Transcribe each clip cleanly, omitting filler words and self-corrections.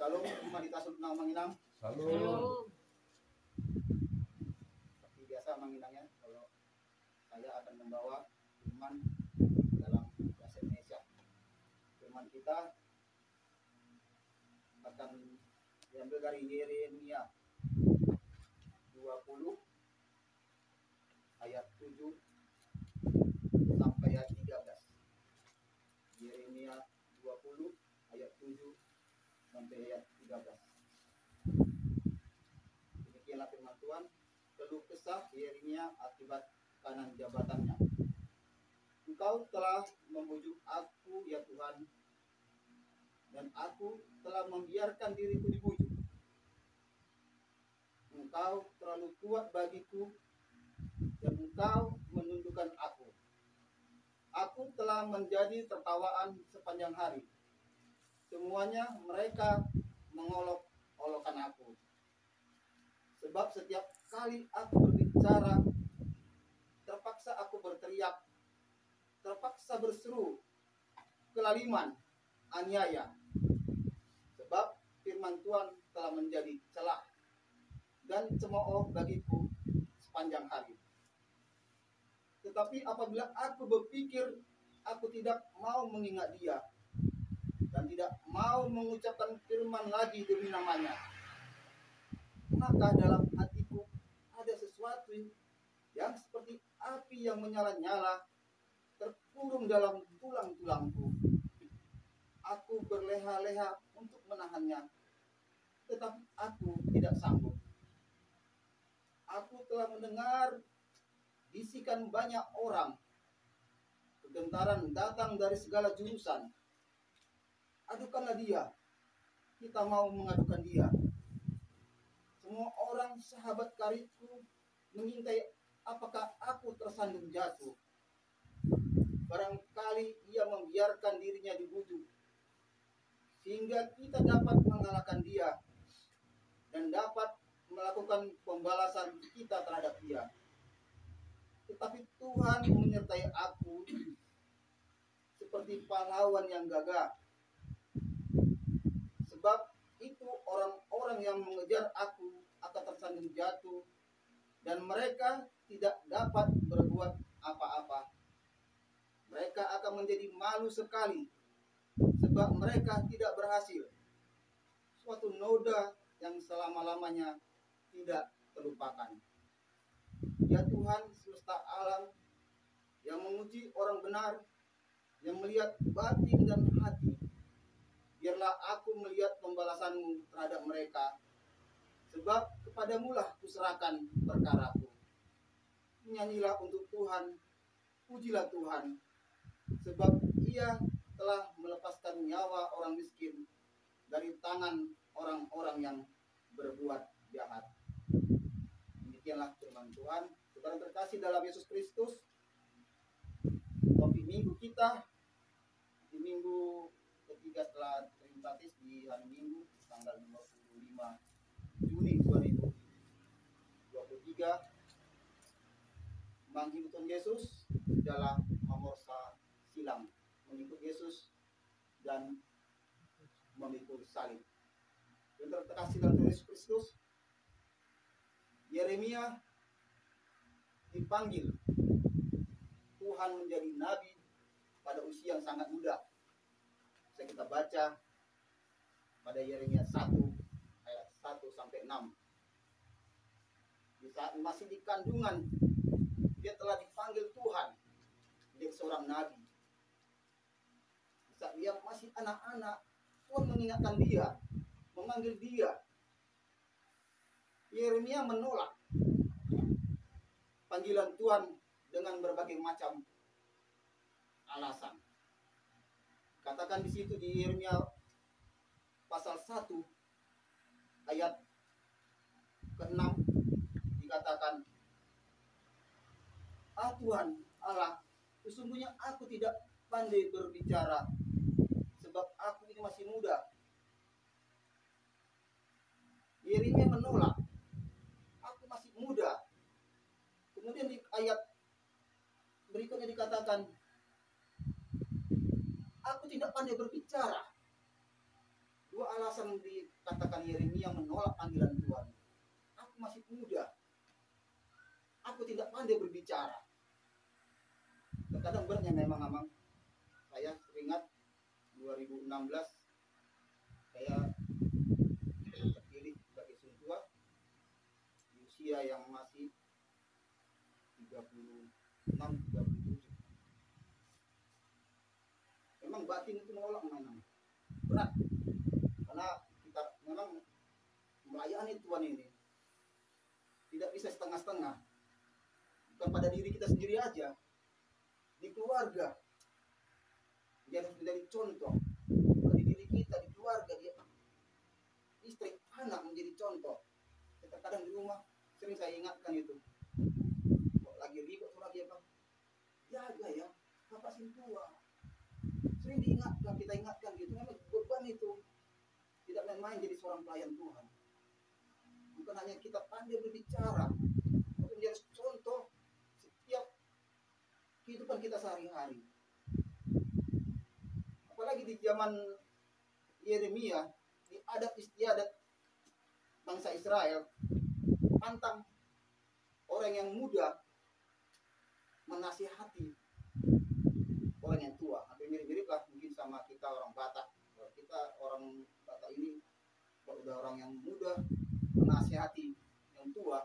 Shalom, humanitas nama Manginang. Shalom. Seperti biasa Manginangnya, kalau saya akan membawa firman dalam bahasa Indonesia. Firman kita akan diambil dari Yeremia 20 ayat 7 sampai ayat 13. Yeremia 20 ayat 7 sampai ayat 13. Demikianlah firman Tuhan. Keluh kesah Yeremia akibat kanan jabatannya. Engkau telah membujuk aku ya Tuhan, dan aku telah membiarkan diriku dibujuk. Engkau terlalu kuat bagiku, dan engkau menundukkan aku. Aku telah menjadi tertawaan sepanjang hari. Semuanya mereka mengolok-olokkan aku. Sebab setiap kali aku berbicara, terpaksa aku berteriak, terpaksa berseru, kelaliman, aniaya. Sebab firman Tuhan telah menjadi celah dan cemooh bagiku sepanjang hari. Tetapi apabila aku berpikir, aku tidak mau mengingat dia dan tidak mau mengucapkan firman lagi demi namanya, maka dalam hatiku ada sesuatu yang seperti api yang menyala-nyala terkurung dalam tulang-tulangku. Aku berleha-leha untuk menahannya, tetapi aku tidak sanggup. Aku telah mendengar bisikan banyak orang. Kegentaran datang dari segala jurusan. Adukanlah dia. Kita mau mengadukan dia. Semua orang sahabat karibku mengintai apakah aku tersandung jatuh. Barangkali ia membiarkan dirinya dibujuk, sehingga kita dapat mengalahkan dia dan dapat melakukan pembalasan kita terhadap dia. Tetapi Tuhan menyertai aku seperti pahlawan yang gagah. Sebab itu orang-orang yang mengejar aku akan tersandung jatuh, dan mereka tidak dapat berbuat apa-apa. Mereka akan menjadi malu sekali, sebab mereka tidak berhasil. Suatu noda yang selama-lamanya tidak terlupakan. Ya Tuhan semesta alam, yang menguji orang benar, yang melihat batin dan hati, biarlah aku melihat pembalasanmu terhadap mereka, sebab kepadamulah kuserahkan perkaraku. Nyanyilah untuk Tuhan, pujilah Tuhan, sebab ia telah melepaskan nyawa orang miskin dari tangan orang-orang yang berbuat jahat. Demikianlah firman Tuhan. Saudara terkasih dalam Yesus Kristus, topik minggu kita di minggu ketiga setelah Trinitatis di hari Minggu tanggal 25 Juni 2023, mengikut Yesus dalam Amorsa silam, mengikut Yesus dan memikul salib. Saudara terkasih dalam Yesus Kristus, Yeremia dipanggil Tuhan menjadi nabi pada usia yang sangat muda. Bisa kita baca pada Yeremia 1 ayat 1 sampai 6. Di saat masih di kandungan, dia telah dipanggil Tuhan menjadi seorang nabi. Di saat dia masih anak-anak, Tuhan mengingatkan dia, memanggil dia. Yeremia menolak panggilan Tuhan dengan berbagai macam alasan. Katakan di situ di Yeremia pasal 1 ayat ke-6 dikatakan, Tuhan Allah, sesungguhnya aku tidak pandai berbicara, sebab aku ini masih muda. Yeremia menolak, aku masih muda. Kemudian di ayat berikutnya dikatakan, aku tidak pandai berbicara. Dua alasan dikatakan Yeremia menolak panggilan Tuhan? Aku masih muda. Aku tidak pandai berbicara. Terkadang beratnya memang. Saya ingat 2016 saya terpilih sebagai sungguh di usia yang masih 36-37. Memang batin itu menolak memang berat, karena kita memang melayani Tuhan ini tidak bisa setengah-setengah. Bukan pada diri kita sendiri aja, di keluarga dia harus menjadi contoh. Bukan di diri kita, di keluarga, dia istri, anak menjadi contoh. Terkadang di rumah sering saya ingatkan itu, kok lagi ribut lagi apa, jaga ya bapak sintua. Sering diingatkan, kita ingatkan gitu. Memang beban itu tidak main-main jadi seorang pelayan Tuhan. Bukan hanya kita pandai berbicara, tapi menjadi contoh setiap kehidupan kita sehari-hari. Apalagi di zaman Yeremia, di adat istiadat bangsa Israel, pantang orang yang muda menasihati orang yang tua. Hampir mirip-mirip lah mungkin sama kita orang Batak. Kalau kita orang Batak ini, kalau udah orang yang muda menasihati yang tua,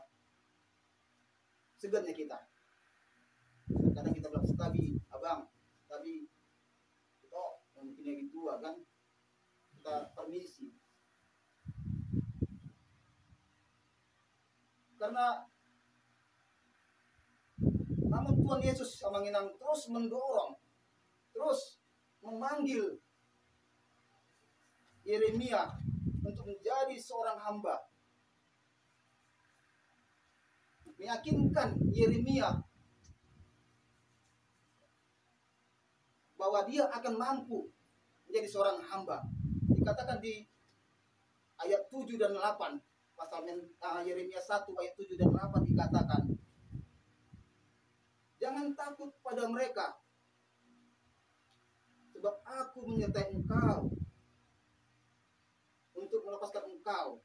segannya kita. Kadang kita bilang, tapi abang, tapi itu mungkin yang tua kan, kita permisi. Karena namun Tuhan Yesus sama nginang terus mendorong, terus memanggil Yeremia untuk menjadi seorang hamba. Meyakinkan Yeremia bahwa dia akan mampu menjadi seorang hamba. Dikatakan di ayat 7 dan 8, pasal Yeremia 1 ayat 7 dan 8 dikatakan, jangan takut pada mereka, sebab aku menyertai engkau untuk melepaskan engkau.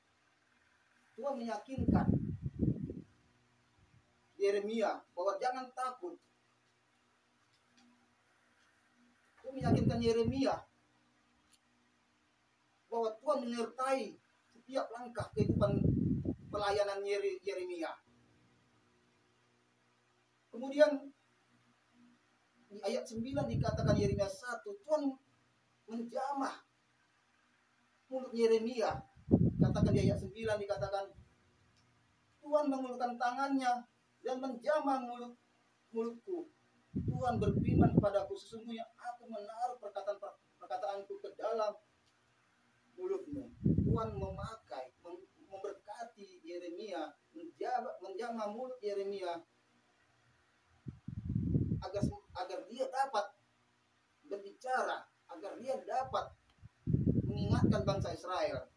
Tuhan meyakinkan Yeremia bahwa jangan takut. Tuhan meyakinkan Yeremia bahwa Tuhan menyertai setiap langkah kehidupan pelayanan Yeremia. Kemudian di ayat 9 dikatakan Yeremia 1, Tuhan menjamah mulut Yeremia. Katakan di ayat 9 dikatakan Tuhan mengulurkan tangannya dan menjamah mulutku. Tuhan berfirman kepadaku, sesungguhnya aku menaruh perkataanku ke dalam mulutmu. Tuhan memakai, memberkati Yeremia, menjamah mulut Yeremia agar dia dapat berbicara, agar dia dapat mengingatkan bangsa Israel.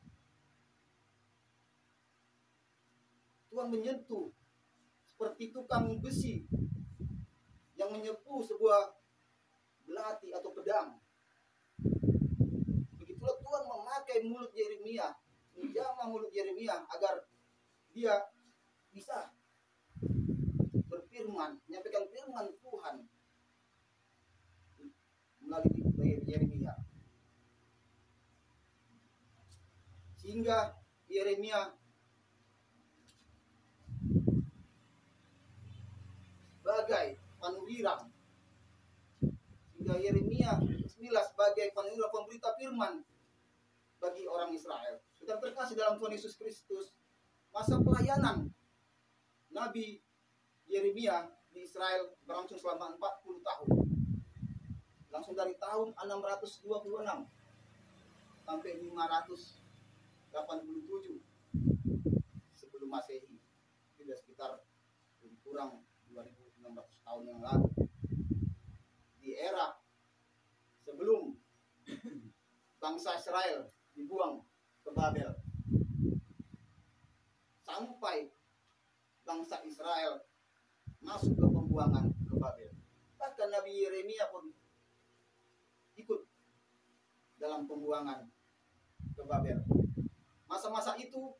Tuhan menyentuh seperti tukang besi yang menyepuh sebuah belati atau pedang. Begitulah Tuhan memakai mulut Yeremia, menjamah mulut Yeremia agar dia bisa berfirman, menyampaikan firman Tuhan melalui Yeremia. Sehingga Yeremia sebagai panuwirang, sehingga Yeremia sebagai panuwirang pemberita firman bagi orang Israel. Kita terkasih dalam Tuhan Yesus Kristus, masa pelayanan Nabi Yeremia di Israel berlangsung selama 40 tahun. Langsung dari tahun 626 sampai 587 sebelum Masehi. Sudah sekitar lebih kurang 2600 tahun yang lalu. Di era sebelum bangsa Israel dibuang ke Babel, sampai bangsa Israel masuk ke pembuangan ke Babel. Bahkan Nabi Yeremia pun ikut dalam pembuangan ke Babel. Masa-masa itu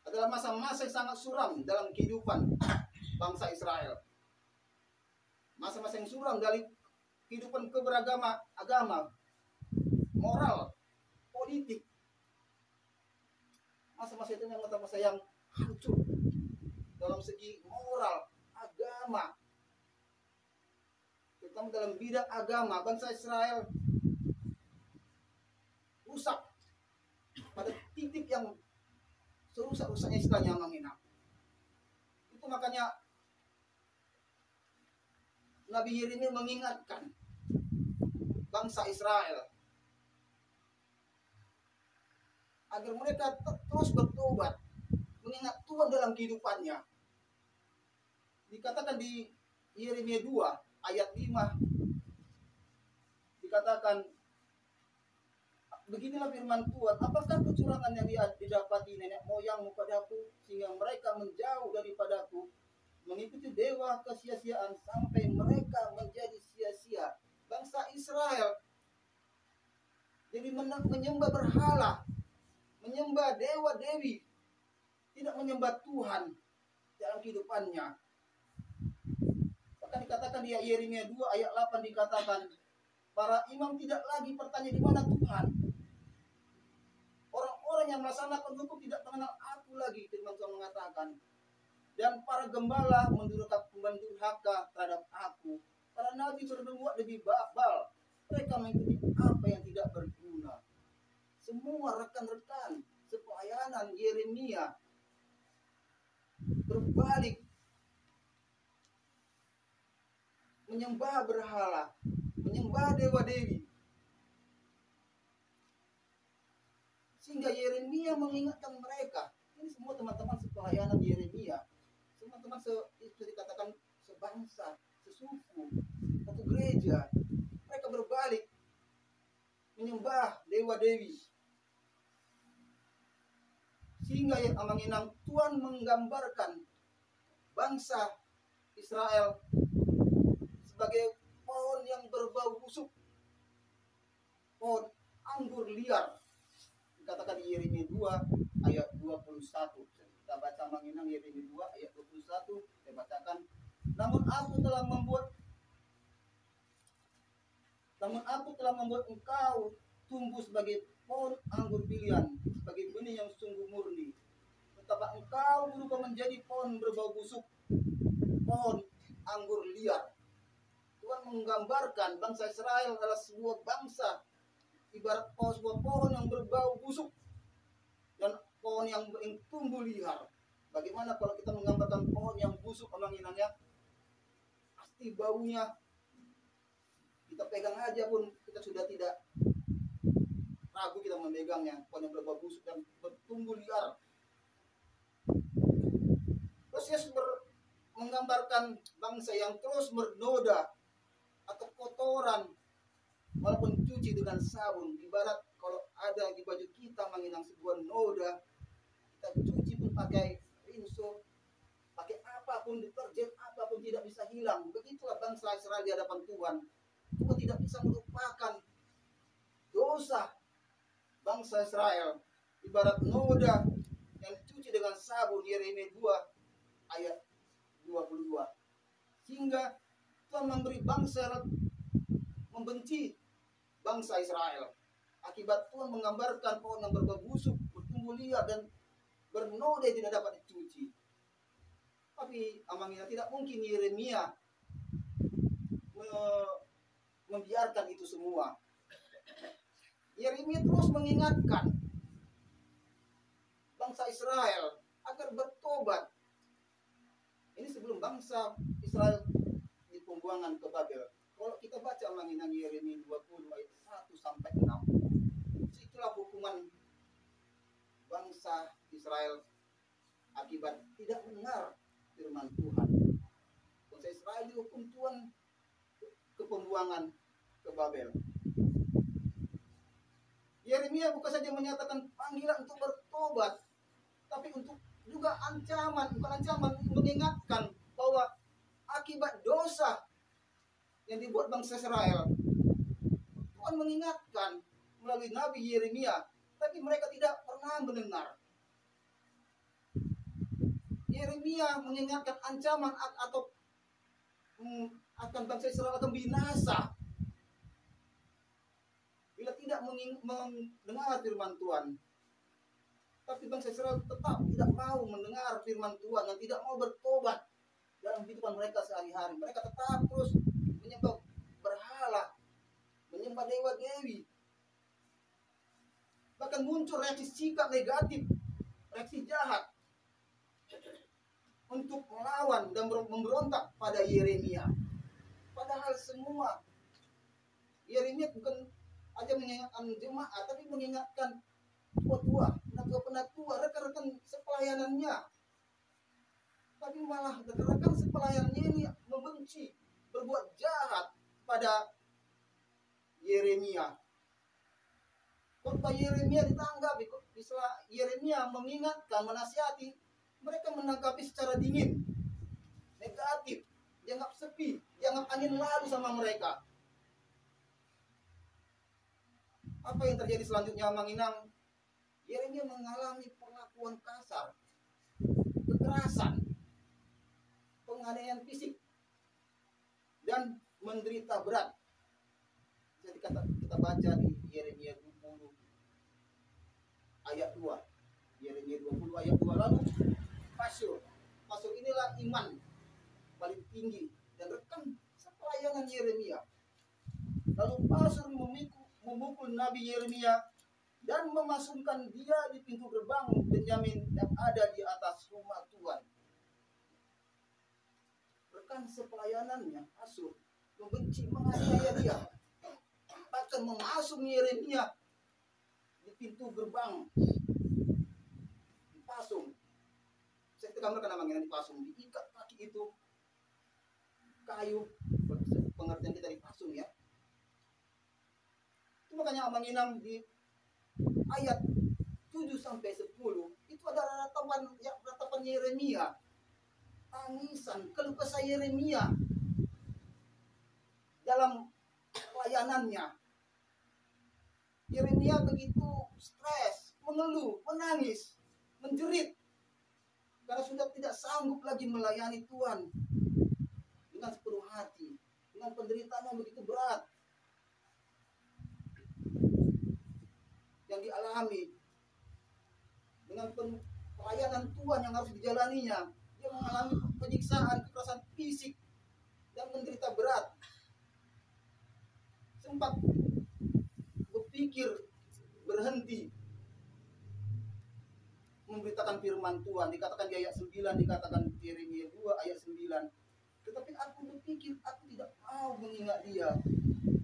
adalah masa-masa yang sangat suram dalam kehidupan bangsa Israel. Masa-masa yang suram dari kehidupan keberagama agama, moral, politik. Masa-masa itu memang masa yang hancur dalam segi moral, agama. Terutama dalam bidang agama, bangsa Israel rusak pada titik yang serusak-rusaknya istilahnya menghina. Itu makanya Nabi Yeremia mengingatkan bangsa Israel agar mereka terus bertobat, mengingat Tuhan dalam kehidupannya. Dikatakan di Yeremia 2 ayat 5, dikatakan, beginilah firman Tuhan, apakah kecurangan yang didapati nenek moyangmu padaku, sehingga mereka menjauh daripadaku, mengikuti dewa kesia-siaan sampai mereka menjadi sia-sia. Bangsa Israel jadi menyembah berhala, menyembah dewa-dewi, tidak menyembah Tuhan dalam kehidupannya. Bahkan dikatakan di Yeremia 2 ayat 8 dikatakan, para imam tidak lagi bertanya di mana Tuhan. Orang-orang yang melaksanakan hukum tidak mengenal aku lagi, firman Tuhan mengatakan. Dan para gembala mendurhaka terhadap aku. Para nabi berbuat lebih babal. Mereka mengikuti apa yang tidak berguna. Semua rekan-rekan sepelayanan Yeremia berbalik, menyembah berhala, menyembah dewa-dewi. Sehingga Yeremia mengingatkan mereka. Ini semua teman-teman sepelayanan Yeremia, teman-teman bisa dikatakan sebangsa, sesuku, satu gereja. Mereka berbalik menyembah dewa-dewi. Sehingga yang menginang Tuhan menggambarkan bangsa Israel sebagai pohon yang berbau busuk, pohon anggur liar. Dikatakan di Yeremia 2 ayat 21. Kita baca menginang Yeremia 2 ayat 21. Saya bacakan. Namun aku telah membuat engkau tumbuh sebagai pohon anggur pilihan, sebagai benih yang sungguh murni. Betapa engkau berubah menjadi pohon berbau busuk, pohon anggur liar. Tuhan menggambarkan bangsa Israel adalah sebuah bangsa ibarat sebuah pohon yang berbau busuk dan pohon yang tumbuh liar. Bagaimana kalau kita menggambarkan pohon yang busuk, menginangnya pasti baunya, kita pegang aja pun kita sudah tidak ragu kita memegangnya. Pohon yang berbau busuk dan bertumbuh liar. Terus Yesus menggambarkan bangsa yang terus bernoda atau kotoran, walaupun cuci dengan sabun. Ibarat kalau ada di baju kita menginang sebuah noda, kita cuci pun pakai rinso, pakai apapun, deterjen apapun tidak bisa hilang. Begitulah bangsa Israel di hadapan Tuhan. Tuhan tidak bisa melupakan dosa bangsa Israel. Ibarat noda yang dicuci dengan sabun. Yeremia 2 ayat 22. Sehingga Tuhan memberi bangsa membenci bangsa Israel. Akibat Tuhan menggambarkan pohon yang berbau busuk, bertumbuh liar dan bernoda tidak dapat dicuci. Tapi amangnya tidak mungkin Yeremia membiarkan itu semua. Yeremia terus mengingatkan bangsa Israel agar bertobat. Ini sebelum bangsa Israel di pembuangan ke Babel. Kalau kita baca menginang Yeremia 20 ayat 1 sampai 6, itulah hukuman bangsa Israel akibat tidak dengar firman Tuhan. Bangsa Israel dihukum Tuhan ke pembuangan ke Babel. Yeremia bukan saja menyatakan panggilan untuk bertobat, tapi untuk juga ancaman, bukan ancaman, mengingatkan bahwa akibat dosa yang dibuat bangsa Israel, Tuhan mengingatkan melalui Nabi Yeremia, tapi mereka tidak pernah mendengar. Yeremia mengingatkan ancaman atau akan bangsa Israel akan binasa bila tidak mendengar firman Tuhan. Tapi bangsa Israel tetap tidak mau mendengar firman Tuhan dan tidak mau bertobat dalam kehidupan mereka sehari-hari. Mereka tetap terus menyembah berhala, menyembah dewa-dewi. Bahkan muncul reaksi sikap negatif, reaksi jahat untuk melawan dan memberontak pada Yeremia. Padahal semua Yeremia bukan aja mengingatkan jemaat, tapi mengingatkan tua-tua, penatua, rekan-rekan sepelayanannya. Tapi malah rekan-rekan sepelayanannya ini membenci, berbuat jahat pada Yeremia. Khotbah Yeremia ditanggapi, setelah Yeremia mengingatkan, menasihati, mereka menanggapi secara dingin, negatif, dianggap sepi, dianggap angin lalu sama mereka. Apa yang terjadi selanjutnya, Manginang? Yeremia mengalami perlakuan kasar, kekerasan, penganiayaan fisik, dan menderita berat. Jadi kita baca di Yeremia 20 ayat 2. Yeremia 20 ayat 2. Lalu Pasur inilah iman paling tinggi dan rekan sepelayanan Yeremia. Lalu Pasur memukul Nabi Yeremia dan memasukkan dia di pintu gerbang Benyamin yang ada di atas rumah Tuhan. Rekan sepelayanannya Pasur membenci, menganiaya dia, bahkan memasuk Yeremia di pintu gerbang, dipasung. Saya gambarkan namanya dipasung, diikat kaki itu kayu, pengertian kita dipasung ya. Itu makanya Manginam di ayat 7 sampai 10 itu ada ratapan Yeremia, tangisan, keluh kesah Yeremia dalam pelayanannya. Yeremia begitu stres, mengeluh, menangis, menjerit karena sudah tidak sanggup lagi melayani Tuhan dengan sepenuh hati, dengan penderitaan yang begitu berat yang dialami, dengan pelayanan Tuhan yang harus dijalaninya. Dia mengalami penyiksaan, kekerasan fisik, dan menderita berat. Sempat berpikir berhenti memberitakan firman Tuhan. Dikatakan di ayat 9, dikatakan di Yeremia 2 ayat 9. Tetapi aku berpikir, aku tidak mau mengingat dia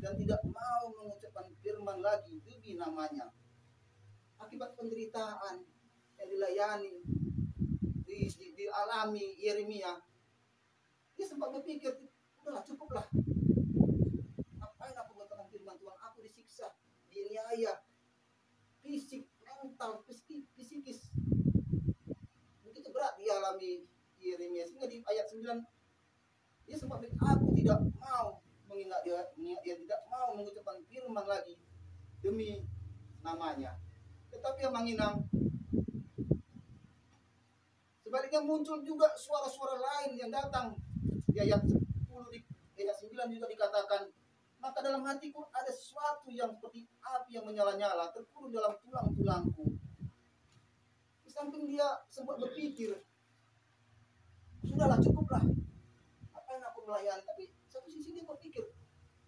dan tidak mau mengucapkan firman lagi demi namanya. Akibat penderitaan yang dilayani, dialami Yeremia, dia sempat berpikir, udahlah cukuplah. Ngapain aku mengatakan firman Tuhan? Aku disiksa, dianiaya, fisik, mental, psikis. Begitu berat dialami Yeremia, sehingga di ayat 9 dia sempat berkata, aku tidak mau mengingat dia, tidak mau mengucapkan firman lagi demi namanya. Tetapi yang Manginang, sebaliknya muncul juga suara-suara lain yang datang. Di ayat 10, di ayat 9 juga dikatakan, maka dalam hatiku ada sesuatu yang seperti api yang menyala-nyala, terkurung dalam tulang-tulangku. Di samping dia sempat berpikir, sudahlah cukuplah, apain aku melayani. Tapi satu sisi dia berpikir,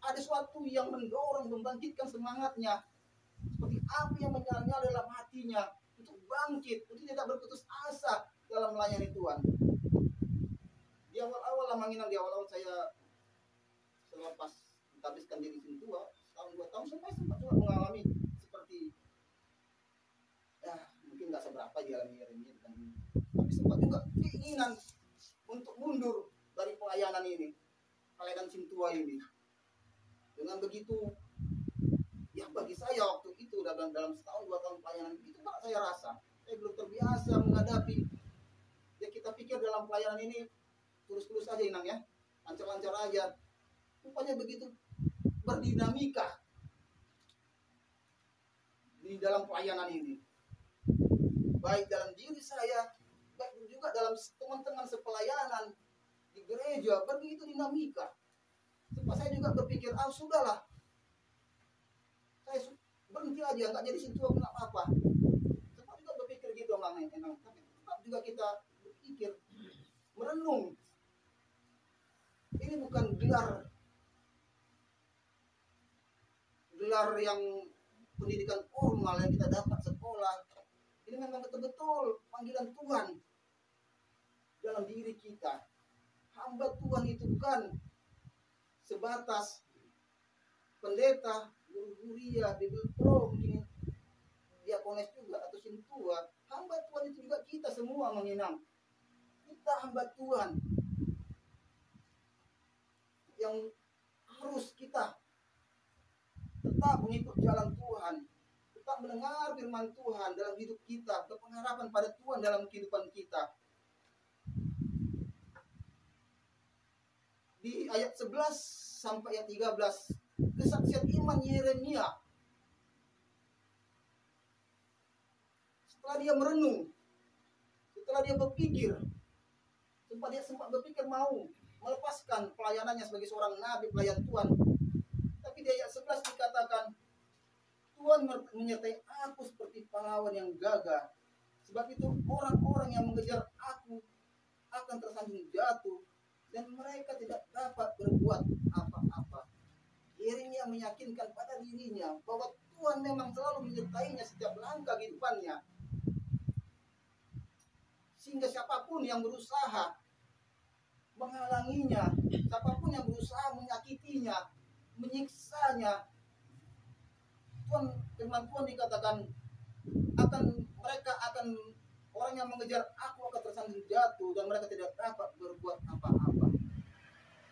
ada sesuatu yang mendorong, membangkitkan semangatnya, seperti api yang menyala-nyala dalam hatinya, untuk bangkit, untuk tidak berputus asa dalam melayani Tuhan. Di awal-awal lah Manginang, di awal-awal saya selepas habiskan diri tua, tahun 2 tahun sampai sempat juga mengalami seperti mungkin nggak seberapa dialami Yeremia, tapi sempat juga keinginan untuk mundur dari pelayanan ini, pelayanan Sintua ini. Dengan begitu, ya bagi saya waktu itu dalam setahun 2 tahun pelayanan itu Pak, saya rasa saya belum terbiasa menghadapi. Ya kita pikir dalam pelayanan ini tulus-tulus aja Inang ya, lancar-lancar aja. Rupanya begitu berdinamika. di dalam pelayanan ini, baik dalam diri saya, baik juga dalam teman-teman sepelayanan di gereja. Begitu dinamika. Supaya saya juga berpikir, sudahlah, saya berhenti aja, nggak jadi situ nggak apa-apa. Sempat juga berpikir gitu, tapi tetap juga kita berpikir, merenung. Ini bukan gelar yang pendidikan formal yang kita dapat sekolah. Ini memang betul-betul panggilan Tuhan dalam diri kita. Hamba Tuhan itu bukan sebatas pendeta, guru guria, Bible Pro, mungkin diakones juga atau sintua. Hamba Tuhan itu juga kita semua menginang. Kita hamba Tuhan yang harus kita tetap mengikut jalan Tuhan, tetap mendengar firman Tuhan dalam hidup kita, berpengharapan pada Tuhan dalam kehidupan kita. Di ayat 11 sampai ayat 13, kesaksian iman Yeremia. Setelah dia merenung, setelah dia berpikir, sempat berpikir mau melepaskan pelayanannya sebagai seorang nabi, pelayan Tuhan. Tapi di ayat 11 dikatakan, Tuhan menyertai aku seperti pahlawan yang gagah. Sebab itu orang-orang yang mengejar aku akan tersanjung jatuh, dan mereka tidak dapat berbuat apa-apa. Yeremia meyakinkan pada dirinya bahwa Tuhan memang selalu menyertainya setiap langkah kehidupannya. Sehingga siapapun yang berusaha menghalanginya, siapapun yang berusaha menyakitinya, menyiksanya, firman Tuhan dikatakan mereka akan orang yang mengejar aku akan tersanjung jatuh, dan mereka tidak dapat berbuat apa-apa.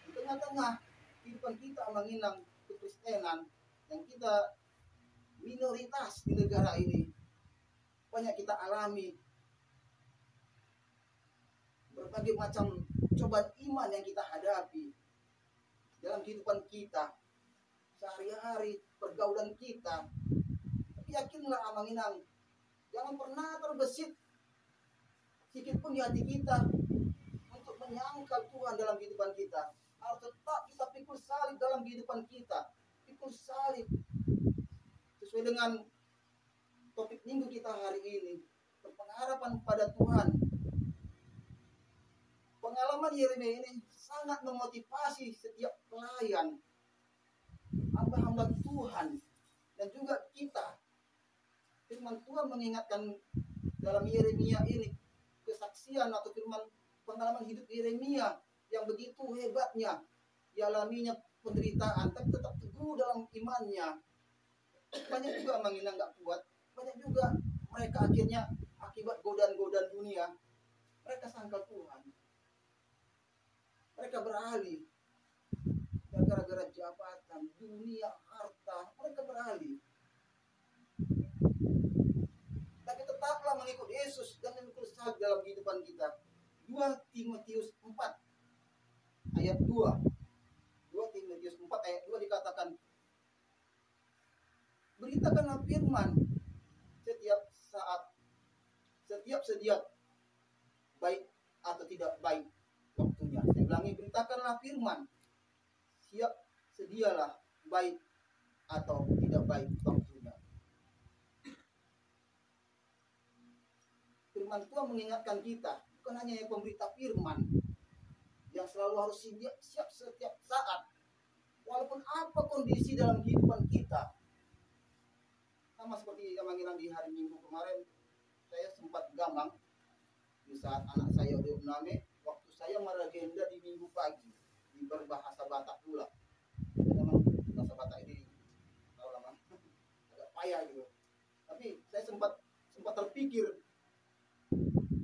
Di tengah-tengah kehidupan kita menginang kekristenan yang kita minoritas di negara ini, banyak kita alami berbagai macam cobaan iman yang kita hadapi dalam kehidupan kita sehari-hari, pergaulan kita. Tapi yakinlah menginang, jangan pernah terbesit sedikit pun di hati kita untuk menyangkal Tuhan dalam kehidupan kita. Harus tetap kita pikul salib dalam kehidupan kita. Pikul salib sesuai dengan topik minggu kita hari ini, berpengharapan pada Tuhan. Pengalaman Yeremia ini sangat memotivasi setiap pelayan, hamba-hamba Tuhan, dan juga kita. Firman Tuhan mengingatkan dalam Yeremia ini kesaksian atau firman pengalaman hidup Yeremia yang begitu hebatnya. Dialaminya penderitaan, tapi tetap teguh dalam imannya. Banyak juga menginang gak kuat. Banyak juga mereka akhirnya akibat godaan-godaan dunia, mereka sangkal Tuhan. Mereka beralih gara-gara jabatan, dunia, harta, mereka beralih. Tapi tetaplah mengikut Yesus dan mengikut salib dalam kehidupan kita. 2 Timotius 4 ayat 2. 2 Timotius 4 ayat 2 dikatakan, beritakanlah firman setiap saat, setiap sedia, baik atau tidak baik waktunya. Saya ulangi, beritakanlah firman, siap sedialah, baik atau tidak baik waktunya. Firman Tuhan mengingatkan kita, bukan hanya yang pemberita firman yang selalu harus siap setiap saat, walaupun apa kondisi dalam kehidupan kita. Sama seperti yang mengilang di hari Minggu kemarin, saya sempat gamang di saat anak saya udah mename, waktu saya meragenda di Minggu pagi di berbahasa Batak pula. Memang bahasa Batak ini tahu lama agak payah gitu. Tapi saya sempat terpikir,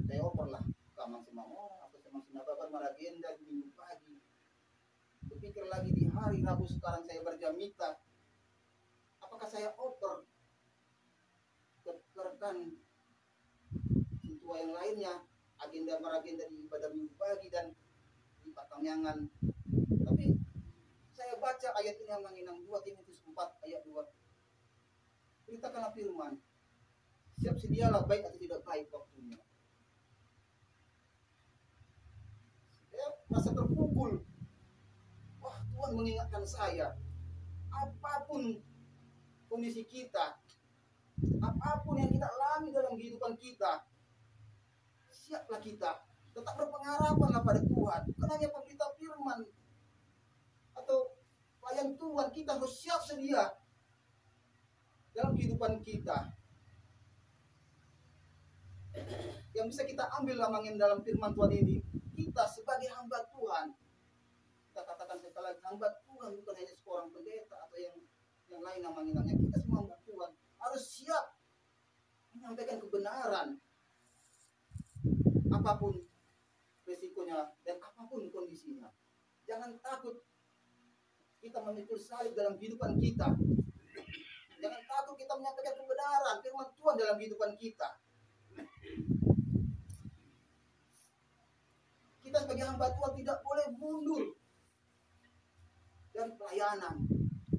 saya operlah kamang semamo atau semang sinababar meragenda di Minggu pagi. Berpikir lagi di hari Rabu sekarang saya berjamita, apakah saya oper ke rekan tua yang lainnya, agenda di ibadah Minggu pagi dan di Patamyangan. Tapi saya baca ayat ini yang menginang 2 Timotius 4 ayat 2. Beritakanlah firman. Siap sedialah baik atau tidak baik waktunya. Saya merasa terpukul. Wah, Tuhan mengingatkan saya. Apapun kondisi kita, apapun yang kita alami dalam kehidupan kita, siaplah kita. Tetap berpengharapanlah pada Tuhan. Bukan hanya pemberita firman atau pelayan Tuhan, kita harus siap sedia dalam kehidupan kita. Yang bisa kita ambil lamangin dalam firman Tuhan ini, kita sebagai hamba Tuhan, kita katakan sekali lagi, hamba Tuhan bukan hanya seorang pendeta atau yang lain namanya. Kita semua hamba Tuhan harus siap menyampaikan kebenaran apapun resikonya dan apapun kondisinya. Jangan takut kita memikul salib dalam kehidupan kita. Jangan takut kita menyampaikan kebenaran firman Tuhan dalam kehidupan kita. Kita sebagai hamba Tuhan tidak boleh mundur dari pelayanan,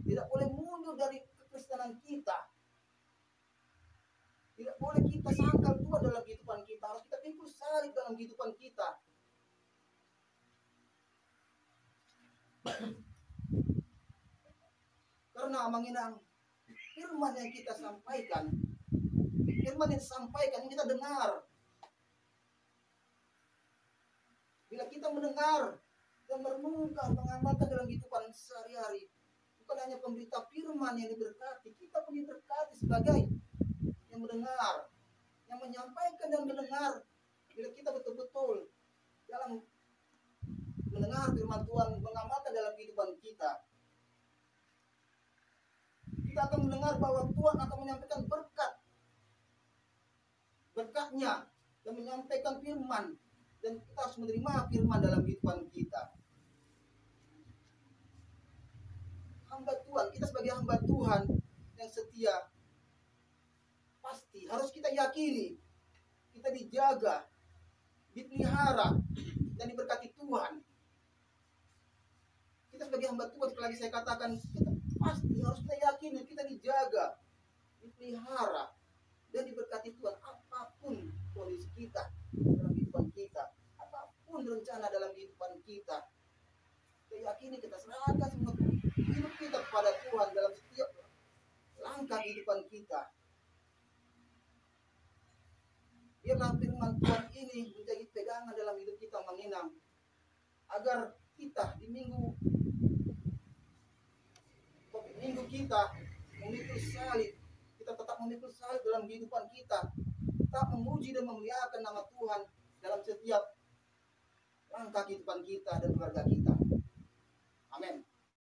tidak boleh mundur dari kekristenan kita, tidak boleh kita sangkal Tuhan dalam kehidupan kita. Harus kita pikul salib dalam kehidupan kita. Karena menginang firman yang kita sampaikan, firman yang disampaikan yang kita dengar, bila kita mendengar dan merenungkan, mengamalkan dalam kehidupan sehari-hari, bukan hanya pemberita firman yang diberkati, kita pun diberkati sebagai yang mendengar, yang menyampaikan dan mendengar. Bila kita betul-betul dalam mendengar firman Tuhan, mengamalkan dalam kehidupan kita, kita akan mendengar bahwa Tuhan akan menyampaikan berkatnya dan menyampaikan firman, dan kita harus menerima firman dalam kehidupan kita. Hamba Tuhan, kita sebagai hamba Tuhan yang setia, pasti harus kita yakini kita dijaga, dipelihara, dan diberkati Tuhan. Kita sebagai hamba Tuhan, sekali lagi saya katakan, kita pasti harus kita yakini kita dijaga, dipelihara, dan diberkati Tuhan. Apapun kondisi kita dalam kehidupan kita, apapun rencana dalam kehidupan kita, kita yakini, kita serahkan semua hidup kita kepada Tuhan dalam setiap langkah kehidupan kita. Biarlah firman Tuhan ini menjadi pegangan dalam hidup kita, menginang, agar kita di minggu kita memikul salib, kita tetap memikul salib dalam kehidupan kita, tetap memuji dan memuliakan nama Tuhan dalam setiap langkah kehidupan kita dan keluarga kita.